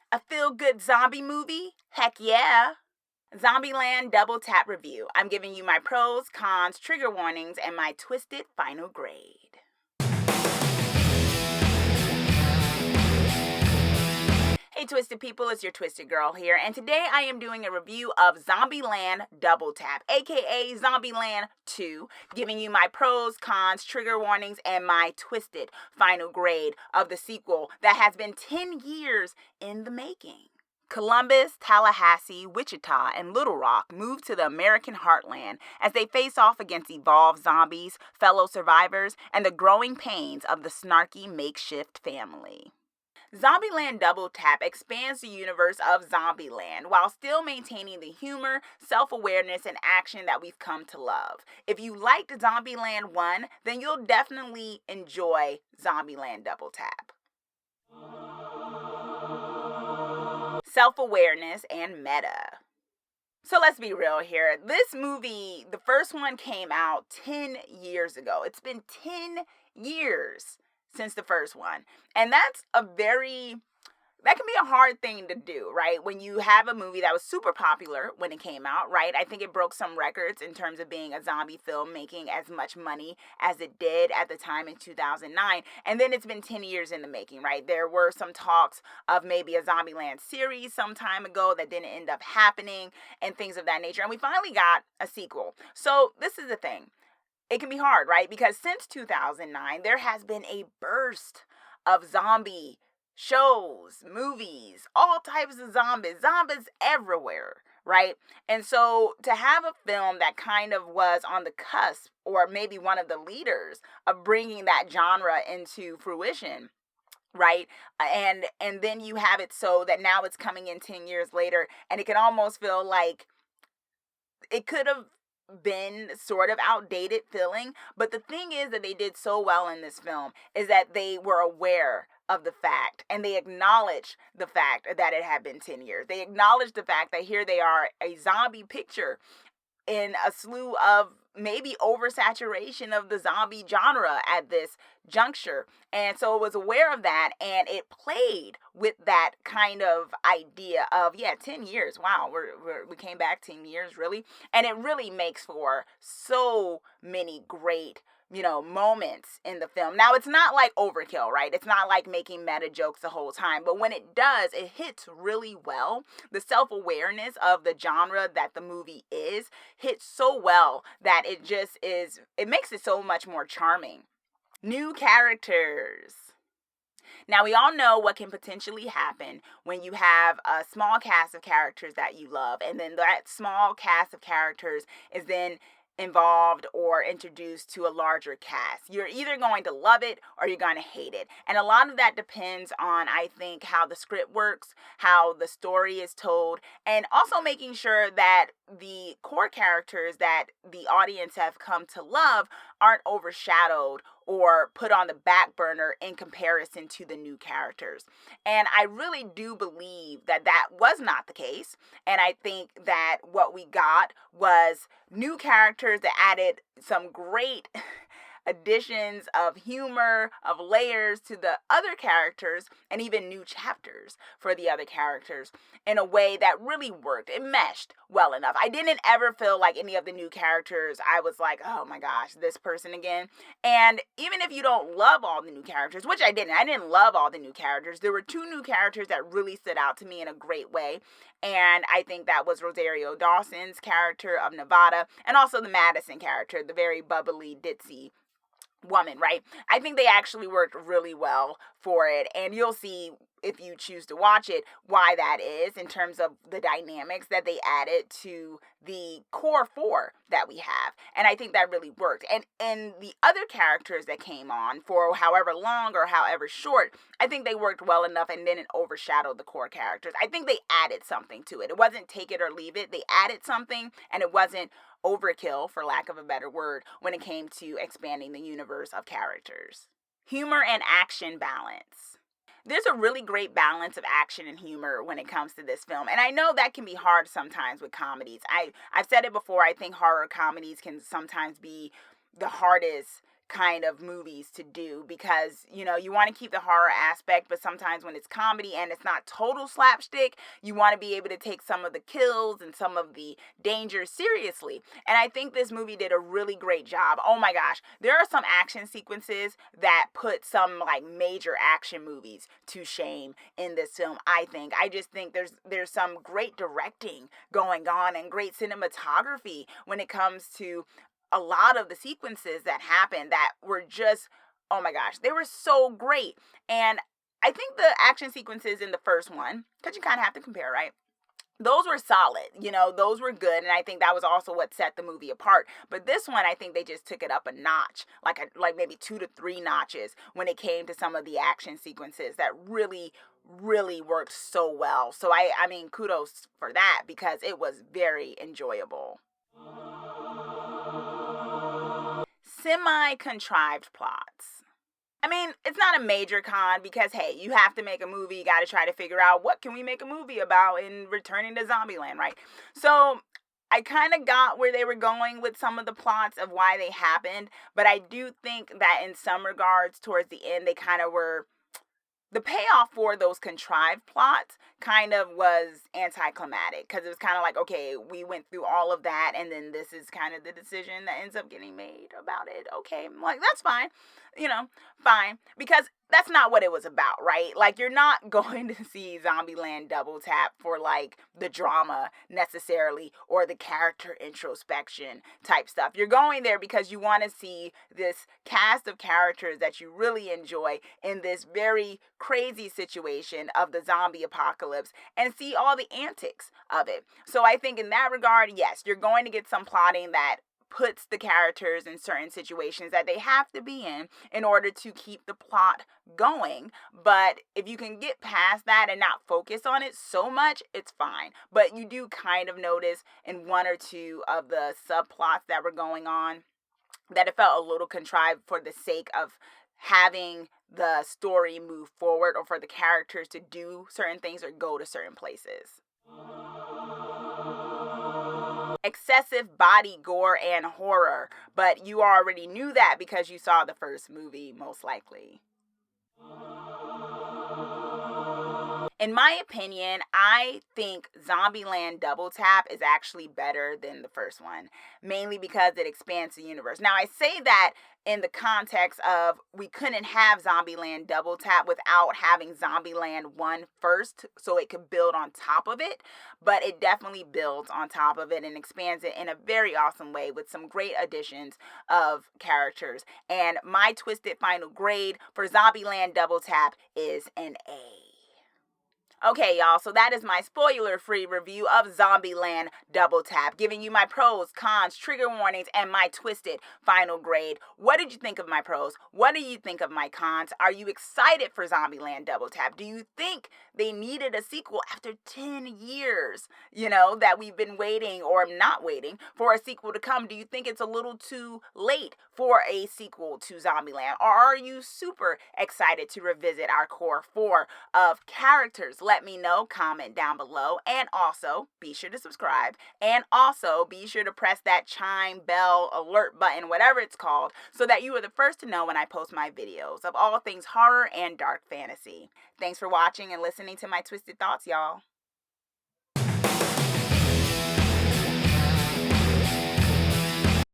A feel-good zombie movie? Heck yeah! Zombieland Double Tap Review. I'm giving you my pros, cons, trigger warnings, and my twisted final grade. Hey Twisted people, it's your Twisted Girl here, and today I am doing a review of Zombieland Double Tap, aka Zombieland 2, giving you my pros, cons, trigger warnings, and my twisted final grade of the sequel that has been 10 years in the making. Columbus, Tallahassee, Wichita, and Little Rock move to the American heartland as they face off against evolved zombies, fellow survivors, and the growing pains of the snarky makeshift family. Zombieland Double Tap expands the universe of Zombieland while still maintaining the humor, self-awareness, and action that we've come to love. If you liked Zombieland 1, then you'll definitely enjoy Zombieland Double Tap. Self-awareness and meta. So let's be real here. This movie, the first one came out 10 years ago. It's been 10 years since the first one. And that can be a hard thing to do, right? When you have a movie that was super popular when it came out, right? I think it broke some records in terms of being a zombie film, making as much money as it did at the time in 2009. And then it's been 10 years in the making, right? There were some talks of maybe a Zombieland series some time ago that didn't end up happening and things of that nature. And we finally got a sequel. So this is the thing. It can be hard, right? Because since 2009, there has been a burst of zombie shows, movies, all types of zombies everywhere, right? And so to have a film that kind of was on the cusp, or maybe one of the leaders of bringing that genre into fruition, right? And then you have it so that now it's coming in 10 years later, and it can almost feel like it could have been sort of outdated feeling. But the thing is that they did so well in this film is that they were aware of the fact, and they acknowledged the fact that it had been 10 years. They acknowledged the fact that here they are, a zombie picture in a slew of maybe oversaturation of the zombie genre at this juncture. And so it was aware of that, and it played with that kind of idea of, 10 years. Wow, we came back 10 years, really? And it really makes for so many great moments in the film. Now, it's not like overkill, right? It's not like making meta jokes the whole time, but when it does, it hits really well. The self-awareness of the genre that the movie is hits so well that it makes it so much more charming. New characters. Now, we all know what can potentially happen when you have a small cast of characters that you love, and then that small cast of characters is then involved or introduced to a larger cast. You're either going to love it or you're going to hate it. And a lot of that depends on, I think, how the script works, how the story is told, and also making sure that the core characters that the audience have come to love aren't overshadowed or put on the back burner in comparison to the new characters. And I really do believe that that was not the case. And I think that what we got was new characters that added some great additions of humor, of layers to the other characters, and even new chapters for the other characters in a way that really worked. It meshed well enough. I didn't ever feel like any of the new characters, I was like, oh my gosh, this person again. And even if you don't love all the new characters, which I didn't love all the new characters, there were two new characters that really stood out to me in a great way. And I think that was Rosario Dawson's character of Nevada, and also the Madison character, the very bubbly, ditzy woman, right? I think they actually worked really well for it, and you'll see if you choose to watch it why that is in terms of the dynamics that they added to the core four that we have. And I think that really worked. And the other characters that came on for however long or however short, I think they worked well enough and didn't overshadow the core characters. I think they added something to it. It wasn't take it or leave it. They added something, and it wasn't overkill, for lack of a better word, when it came to expanding the universe of characters. Humor and action balance. There's a really great balance of action and humor when it comes to this film. And I know that can be hard sometimes with comedies. I've said it before, I think horror comedies can sometimes be the hardest kind of movies to do, because you know you want to keep the horror aspect, but sometimes when it's comedy and it's not total slapstick, you want to be able to take some of the kills and some of the danger seriously. And I think this movie did a really great job. Oh my gosh, there are some action sequences that put some like major action movies to shame in this film. I just think there's some great directing going on and great cinematography when it comes to a lot of the sequences that happened that were just, oh my gosh, they were so great. And I think the action sequences in the first one, because you kind of have to compare, right? Those were solid, you know, those were good, and I think that was also what set the movie apart. But this one, I think they just took it up a notch, like maybe 2 to 3 notches when it came to some of the action sequences that really worked so well. So I mean, kudos for that, because it was very enjoyable. Semi-contrived plots. I mean, it's not a major con, because, hey, you have to make a movie. You got to try to figure out what can we make a movie about in returning to Zombieland, right? So I kind of got where they were going with some of the plots of why they happened, but I do think that in some regards, towards the end, they kind of were, the payoff for those contrived plots kind of was anticlimactic, because it was kind of like, okay, we went through all of that, and then this is kind of the decision that ends up getting made about it. Okay, like, that's fine, you know, fine, because that's not what it was about, right? Like, you're not going to see Zombieland Double Tap for, like, the drama necessarily, or the character introspection type stuff. You're going there because you want to see this cast of characters that you really enjoy in this very crazy situation of the zombie apocalypse, and see all the antics of it. So I think in that regard, yes, you're going to get some plotting that puts the characters in certain situations that they have to be in order to keep the plot going. But if you can get past that and not focus on it so much, it's fine. But you do kind of notice in 1 or 2 of the subplots that were going on that it felt a little contrived for the sake of having the story move forward, or for the characters to do certain things or go to certain places. Excessive body gore and horror, but you already knew that because you saw the first movie, most likely. In my opinion, I think Zombieland Double Tap is actually better than the first one, mainly because it expands the universe. Now, I say that in the context of we couldn't have Zombieland Double Tap without having Zombieland 1 first, so it could build on top of it, but it definitely builds on top of it and expands it in a very awesome way with some great additions of characters. And my twisted final grade for Zombieland Double Tap is an A. Okay, y'all, so that is my spoiler-free review of Zombieland Double Tap, giving you my pros, cons, trigger warnings, and my twisted final grade. What did you think of my pros? What do you think of my cons? Are you excited for Zombieland Double Tap? Do you think they needed a sequel after 10 years, you know, that we've been waiting or not waiting for a sequel to come? Do you think it's a little too late for a sequel to Zombieland? Or are you super excited to revisit our core 4 of characters? Let me know, comment down below, and also be sure to subscribe, and also be sure to press that chime bell alert button, whatever it's called, so that you are the first to know when I post my videos of all things horror and dark fantasy. Thanks for watching and listening to my twisted thoughts, y'all.